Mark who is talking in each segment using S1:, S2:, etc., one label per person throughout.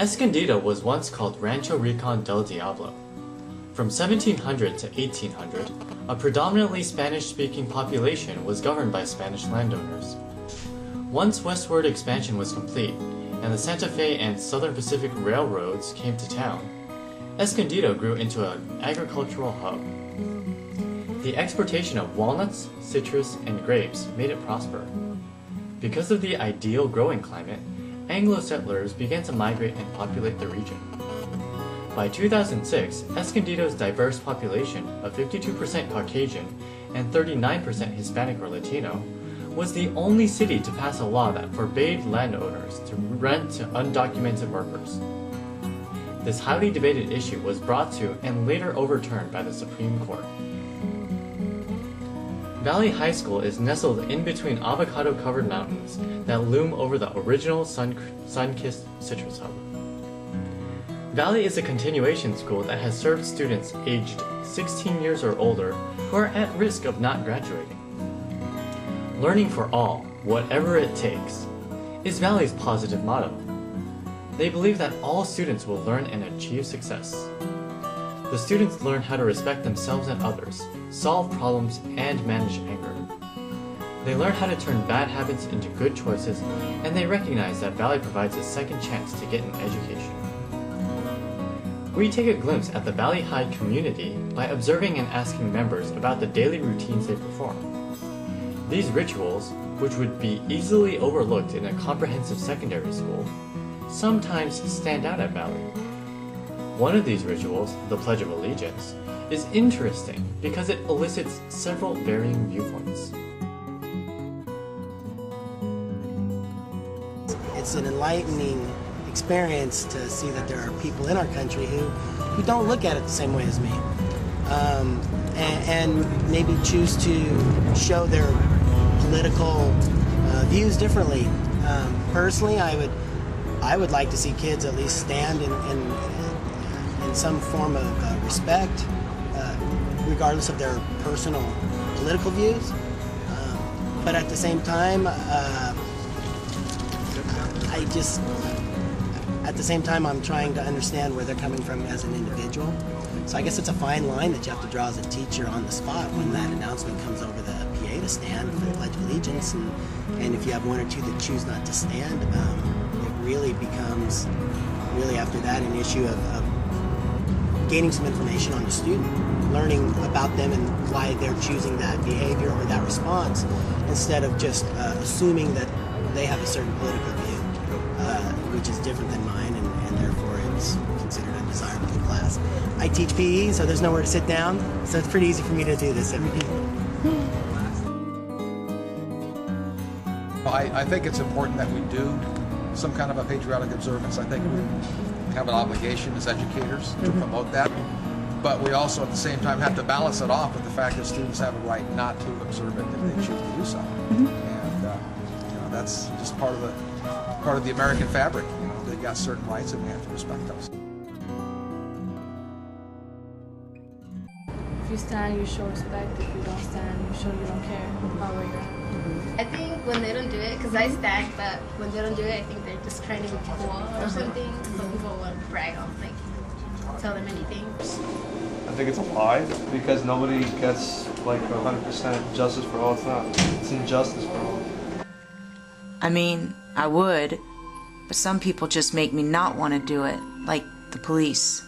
S1: Escondido was once called Rancho Rincon del Diablo. From 1700 to 1800, a predominantly Spanish-speaking population was governed by Spanish landowners. Once westward expansion was complete, and the Santa Fe and Southern Pacific Railroads came to town, Escondido grew into an agricultural hub. The exportation of walnuts, citrus, and grapes made it prosper. Because of the ideal growing climate, Anglo settlers began to migrate and populate the region. By 2006, Escondido's diverse population of 52% Caucasian and 39% Hispanic or Latino was the only city to pass a law that forbade landowners to rent to undocumented workers. This highly debated issue was brought to and later overturned by the Supreme Court. Valley High School is nestled in between avocado-covered mountains that loom over the original sun-kissed citrus hub. Valley is a continuation school that has served students aged 16 years or older who are at risk of not graduating. Learning for all, whatever it takes, is Valley's positive motto. They believe that all students will learn and achieve success. The students learn how to respect themselves and others, solve problems, and manage anger. They learn how to turn bad habits into good choices, and they recognize that Valley provides a second chance to get an education. We take a glimpse at the Valley High community by observing and asking members about the daily routines they perform. These rituals, which would be easily overlooked in a comprehensive secondary school, sometimes stand out at Valley. One of these rituals, the Pledge of Allegiance, is interesting because it elicits several varying viewpoints.
S2: It's an enlightening experience to see that there are people in our country who don't look at it the same way as me, and maybe choose to show their political views differently. Personally, I would like to see kids at least stand in some form of respect, regardless of their personal political views. But at the same time, I'm trying to understand where they're coming from as an individual. So I guess it's a fine line that you have to draw as a teacher on the spot when that announcement comes over the PA to stand for the Pledge of Allegiance. And if you have one or two that choose not to stand, it really becomes, after that, an issue of gaining some information on the student, learning about them and why they're choosing that behavior or that response, instead of just assuming that they have a certain political view, which is different than mine, and therefore it's considered undesirable in class. I teach PE, so there's nowhere to sit down, so it's pretty easy for me to do this every day.
S3: I think it's important that we do some kind of a patriotic observance. I think we have an obligation as educators to promote that, but we also at the same time have to balance it off with the fact that students have a right not to observe it if they choose to do so. And that's just part of the American fabric. They've got certain rights and we have to respect those.
S4: If you stand, you show respect. If you don't stand, you show you don't care about where you're at.
S5: I think when they don't do it, because I stand, but when they don't do it, I think they're just trying to be cool or something, so people won't brag on, tell them anything.
S6: I think it's a lie, because nobody gets 100% justice for all. It's injustice for all.
S7: I mean, I would, but some people just make me not want to do it, like the police.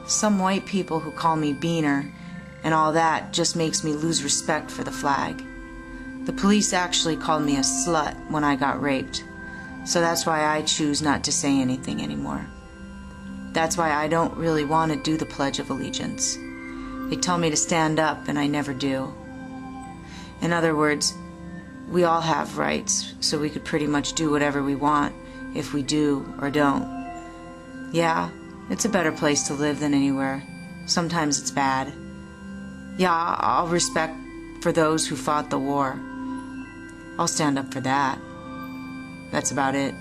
S7: Some white people who call me Beaner and all that just makes me lose respect for the flag. The police actually called me a slut when I got raped, so that's why I choose not to say anything anymore. That's why I don't really want to do the Pledge of Allegiance. They tell me to stand up, and I never do. In other words, we all have rights, so we could pretty much do whatever we want if we do or don't. Yeah, it's a better place to live than anywhere. Sometimes it's bad. Yeah, I'll respect for those who fought the war. I'll stand up for that. That's about it.